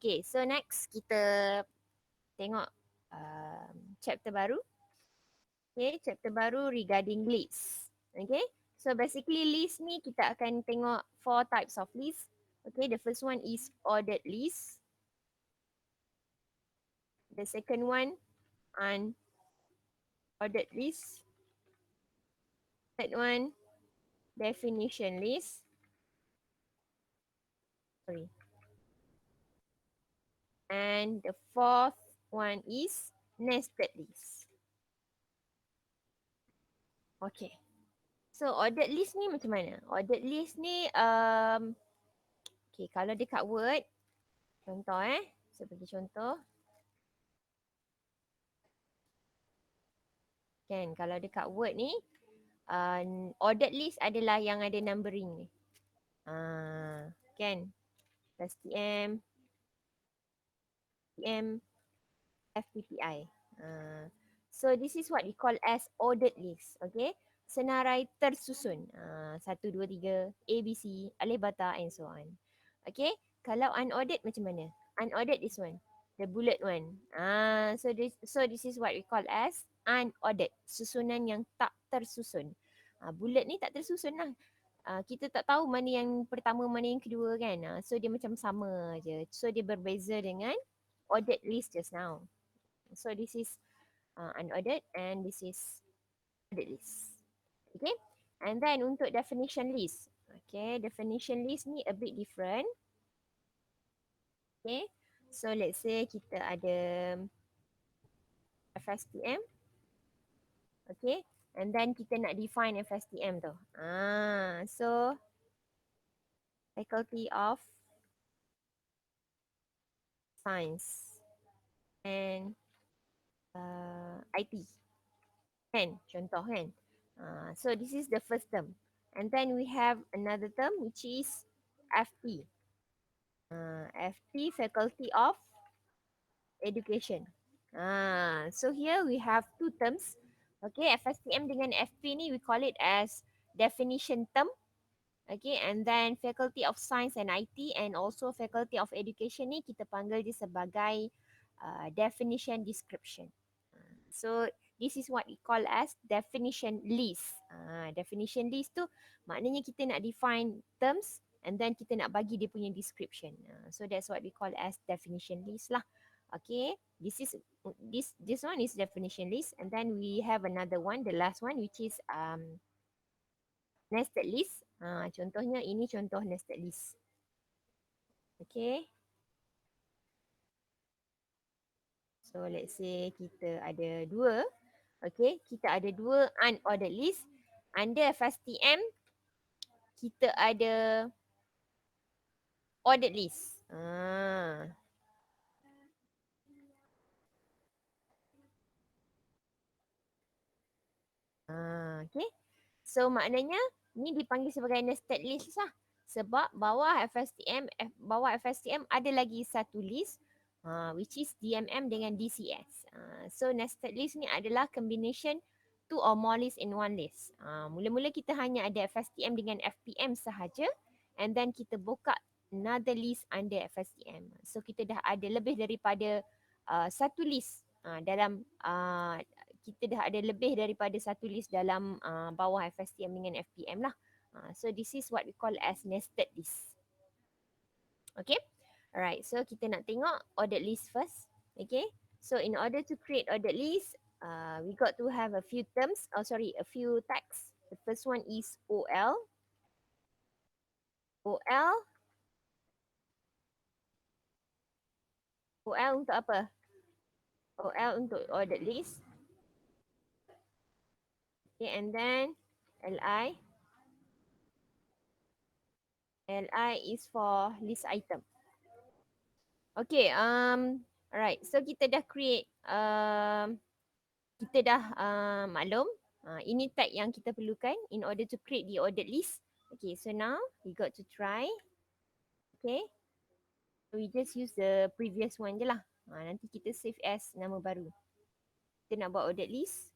Okay, so next kita tengok chapter baru. Okay, chapter baru regarding list. Okay, so basically list ni kita akan tengok 4 types of list. Okay, the first one is ordered list. The second one, unordered list. Third one, definition list. Sorry. And the fourth one is nested list. Okay. So ordered list ni macam mana? Ordered list ni, okay, kalau dekat Word, contoh saya bagi contoh. Kan, kalau dekat Word ni, ordered list adalah yang ada numbering ni. Kan, STM, TM, FTPI. So this is what we call as ordered list. Okay, senarai tersusun. 1, 2, 3, A, B, C, alif bata and so on. Okay, kalau unordered macam mana? Unordered is one, the bullet one. So this is what we call as unordered, susunan yang tak tersusun. Bullet ni tak tersusun lah. Kita tak tahu mana yang pertama, mana yang kedua kan. So dia macam sama je. So dia berbeza dengan ordered list just now. So this is unordered and this is ordered list. Okay. And then untuk definition list. Okay. Definition list ni a bit different. Okay. So let's say kita ada FSTM. Okay. And then kita nak define FSTM tu. So Faculty of Science and IT. Kan? Contoh kan? So this is the first term. And then we have another term which is FT. FT, Faculty of Education. So here we have 2 terms. Okay, FSTM dengan FP ni we call it as definition term. Okay, and then Faculty of Science and IT and also Faculty of Education ni kita panggil dia sebagai definition description. So this is what we call as definition list. Definition list tu maknanya kita nak define terms and then kita nak bagi dia punya description. So that's what we call as definition list lah. Okay, this one is definition list, and then we have another one, the last one, which is nested list. Contohnya ini contoh nested list. Okay. So let's say kita ada 2. Okay, kita ada 2 unordered list. Under FSTM, kita ada ordered list. Okay. So maknanya ni dipanggil sebagai nested list lah. Sebab bawah FSTM ada lagi satu list which is DMM dengan DCS. So nested list ni adalah combination 2 or more list in one list. Mula-mula kita hanya ada FSTM dengan FPM sahaja, and then kita buka another list under FSTM. So kita dah ada lebih daripada satu list dalam kita dah ada lebih daripada satu list dalam bawah FSTM dengan FPM lah. So this is what we call as nested list. Okay. Alright, so kita nak tengok ordered list first. Okay. So in order to create ordered list, we got to have a few terms, a few tags. The first one is OL. OL untuk apa? OL untuk ordered list. Okay, and then LI. LI is for list item. Okay, alright. So kita dah create, kita dah maklum ini tag yang kita perlukan in order to create the ordered list. Okay, so now we got to try. Okay, so we just use the previous one je lah. Nanti kita save as nama baru. Kita nak buat ordered list.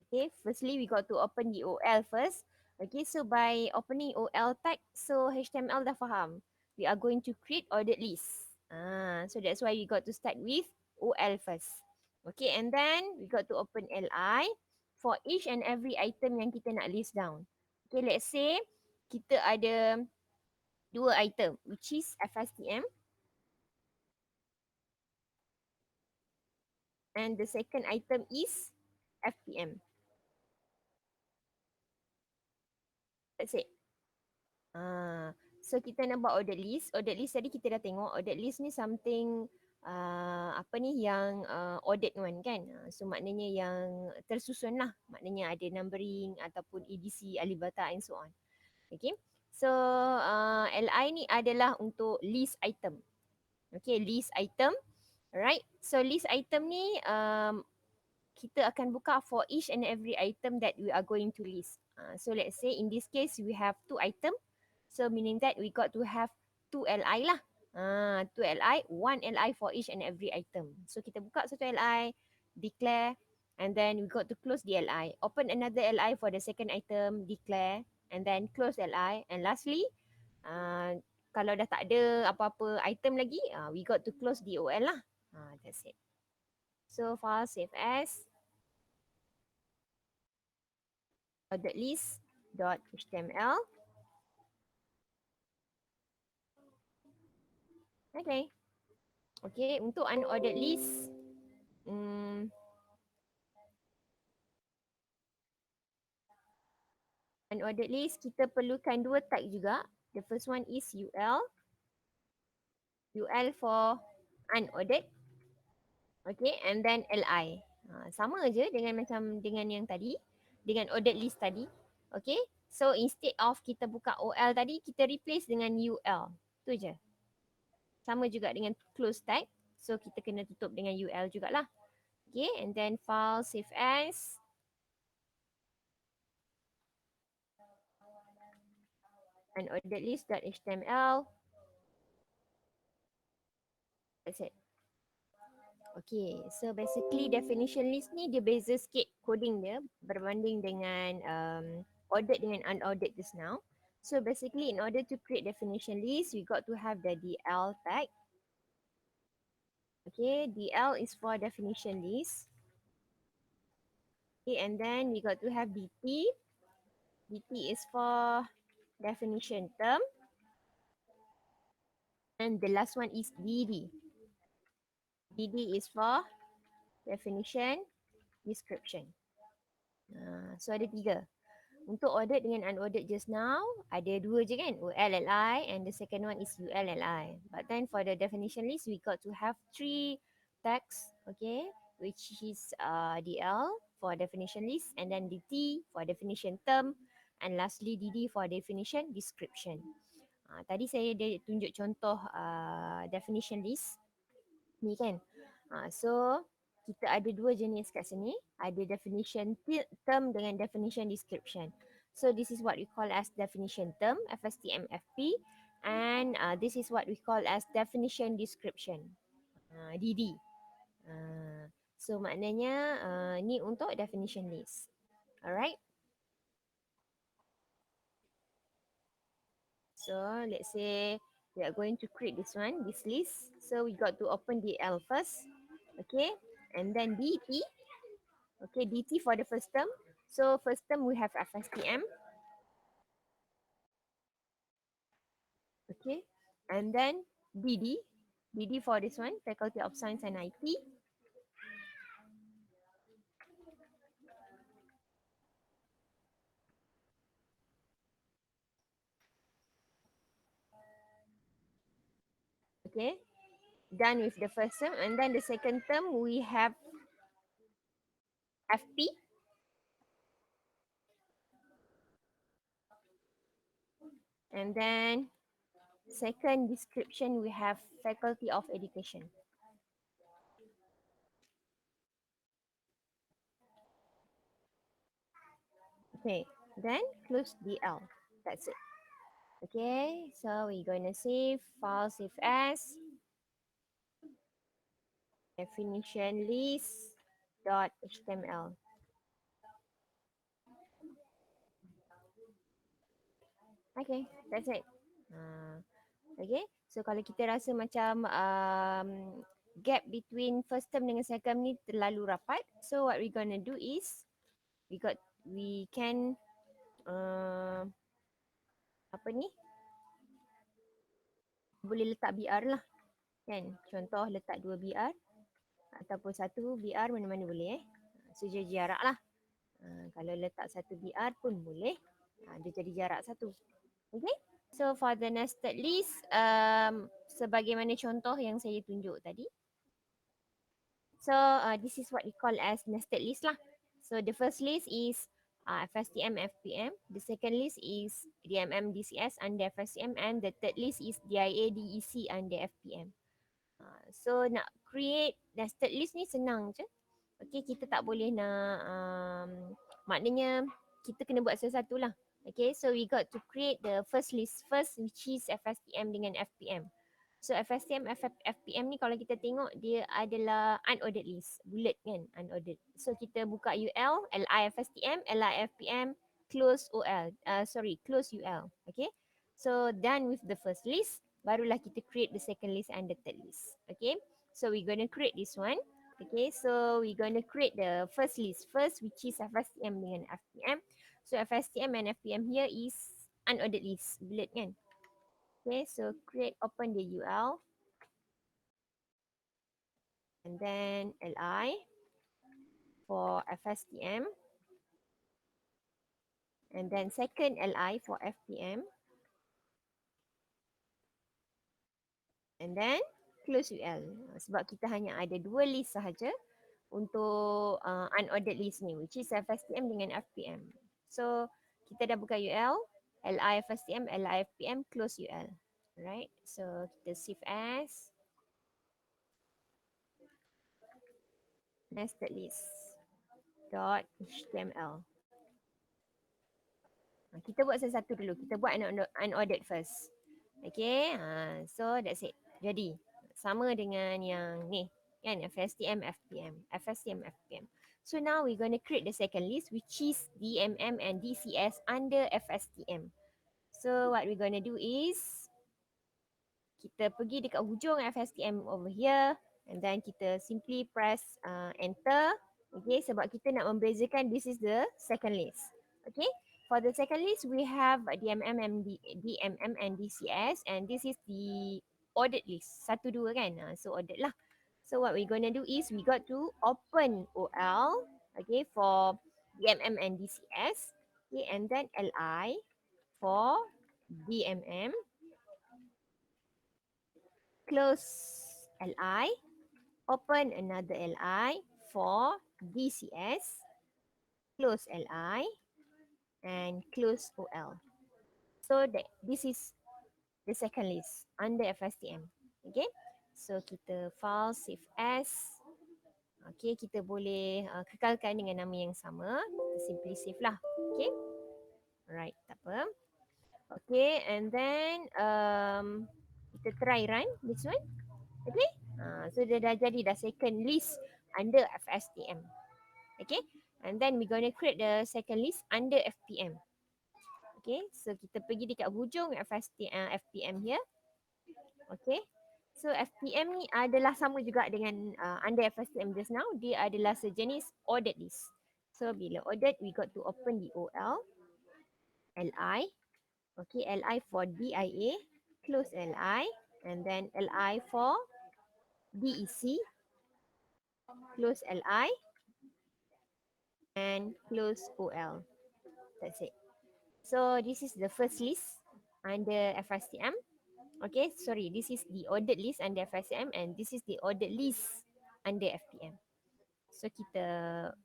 Okay, firstly we got to open the OL first. Okay, so by opening OL tag, so HTML dah faham. We are going to create ordered list. So that's why we got to start with OL first. Okay, and then we got to open LI for each and every item yang kita nak list down. Okay, let's say kita ada dua item which is FSTM and the second item is FPM. That's it. So kita nak buat ordered list. Ordered list tadi kita dah tengok. Ordered list ni something apa ni yang ordered one kan. So maknanya yang tersusun lah. Maknanya ada numbering ataupun EDC, alibata and so on. Okay. So LI ni adalah untuk list item. Okay, list item. Alright. So list item ni kita akan buka for each and every item that we are going to list. So let's say in this case we have 2 item. So meaning that we got to have 2 LI lah. 2 LI, 1 LI for each and every item. So kita buka satu LI, declare, and then we got to close the LI. Open another LI for the second item, declare, and then close LI. And lastly, kalau dah tak ada apa-apa item lagi, we got to close the OL lah. That's it. So file save as ordered list.html. Okay. Okay, untuk unordered list, unordered list kita perlukan dua tag juga. The first one is UL. UL for unordered. Okay, and then LI. Sama je dengan macam dengan yang tadi, dengan ordered list tadi. Okay, so instead of kita buka OL tadi, kita replace dengan UL. Tu je. Sama juga dengan close tag. So kita kena tutup dengan UL jugalah. Okay, and then file save as. Unordered list.html. That's it. Okay, so basically definition list ni dia beza sikit coding dia berbanding dengan ordered dengan unordered just now. So basically in order to create definition list, we got to have the DL tag. Okay, DL is for definition list. Okay, and then we got to have DT. DT is for definition term. And the last one is DD. DD is for definition description. So ada 3. Untuk ordered dengan unordered just now, ada 2 je kan? OLLI and the second one is ULLI. But then for the definition list, we got to have 3 tags, okay? Which is DL for definition list, and then DT for definition term, and lastly DD for definition description. Tadi saya tunjuk contoh definition list ni kan. So kita ada 2 jenis kat sini. Ada definition term dengan definition description. So this is what we call as definition term, FSTM-FP. And this is what we call as definition description, DD. So maknanya ni untuk definition list. Alright. So let's say we are going to create this one, this list. So we got to open DL first. Okay. And then DT. Okay, DT for the first term. So first term we have FSTM. Okay, and then DD. DD for this one, Faculty of Science and IT. Okay, done with the first term. And then the second term we have FP. And then second description we have Faculty of Education. Okay, then close DL. That's it. Okay, so we're going to save file save as definition list.html. Okay, that's it. Okay, So kalau kita rasa macam gap between first term dengan second term ni terlalu rapat, so what we gonna do is we can uh, apa ni, boleh letak BR lah kan. Contoh letak 2 BR ataupun 1 BR, mana-mana boleh Seja jarak lah. Kalau letak 1 BR pun boleh. Dia jadi jarak 1. Okay. So for the nested list, sebagaimana contoh yang saya tunjuk tadi. So this is what we call as nested list lah. So the first list is FSTM FPM. The second list is DMM DCS under FSTM, and the third list is DIA DEC under FPM. So nak create nested list ni senang je. Okay, kita tak boleh nak maknanya kita kena buat satu-satu lah. Okay, so we got to create the first list first, which is FSTM dengan FPM. So FSTM, FPM ni kalau kita tengok dia adalah unordered list, bulat kan, unordered. So kita buka UL, LI FSTM, LI FPM, close OL, close UL. Okay, so done with the first list, barulah kita create the second list and the third list. Okay, so we gonna create this one. Okay, so we gonna create the first list first, which is FSTM dengan FPM. So FSTM and FPM here is unordered list, bulat kan. Okay, so open the UL. And then LI for FSTM. And then second LI for FPM. And then close UL. Sebab kita hanya ada 2 list sahaja untuk unordered list ni, which is FSTM dengan FPM. So kita dah buka UL, LI FSTM, LI FPM, close UL. Alright, so kita save as nested list .html. Kita buat satu-satu dulu. Kita buat unordered first. Okay, so that's it. Jadi sama dengan yang ni kan, FSTM FPM, FSTM FPM. So now we're going to create the second list, which is DMM and DCS under FSTM. So what we're going to do is kita pergi dekat hujung FSTM over here, and then kita simply press enter. Okay, sebab kita nak membezakan this is the second list. Okay, for the second list we have DMM and DCS, and this is the ordered list. 1, 2 kan, so ordered lah. So what we're gonna do is we got to open OL, okay, for DMM and DCS, okay, and then LI for DMM, close LI, open another LI for DCS, close LI, and close OL. So this is the second list under FSTM. Okay, so kita file save as. Okay, kita boleh kekalkan dengan nama yang sama. Kita simply save lah. Okay, alright, tak apa. Okay, and then kita try run this one. Okay, so dia dah jadi dah second list under FSTM. Okay, and then we gonna create the second list under FPM. Okay, so kita pergi dekat hujung FPM here. Okay, so FPM ni adalah sama juga dengan under FSTM just now. Dia adalah sejenis ordered list. So bila ordered, we got to open the OL, LI. Okay, LI for DIA, close LI, and then LI for DEC, close LI, and close OL. That's it. So this is the first list under FSTM. Okay, sorry, this is the ordered list under FSTM, and this is the ordered list under FPM. So kita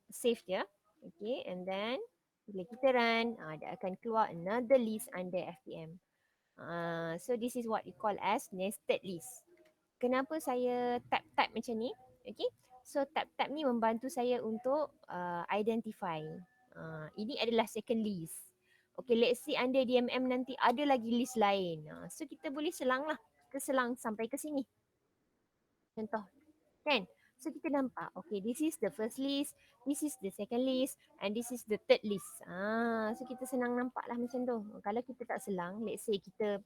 save je. Okay, and then bila kita run, dia akan keluar another list under FPM. So this is what we call as nested list. Kenapa saya type macam ni? Okay, so type ni membantu saya untuk identify. Ini adalah second list. Okay, let's see under DMM nanti ada lagi list lain. So kita boleh selang lah. Kita selang sampai ke sini. Contoh, kan? So kita nampak, okay, this is the first list, this is the second list, and this is the third list. So kita senang nampak lah macam tu. Kalau kita tak selang, let's say kita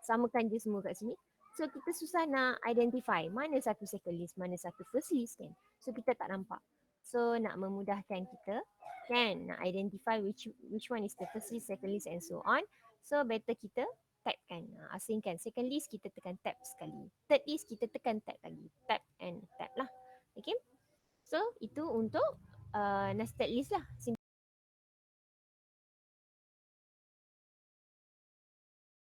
samakan je semua kat sini. So kita susah nak identify mana satu second list, mana satu first list kan. So kita tak nampak. So nak memudahkan kita kan nak identify which one is the first list, second list and so on. So better kita type kan. Asingkan second list kita tekan tab sekali. Third list kita tekan tab lagi. Tab and tab lah. Okay. So itu untuk nested list lah.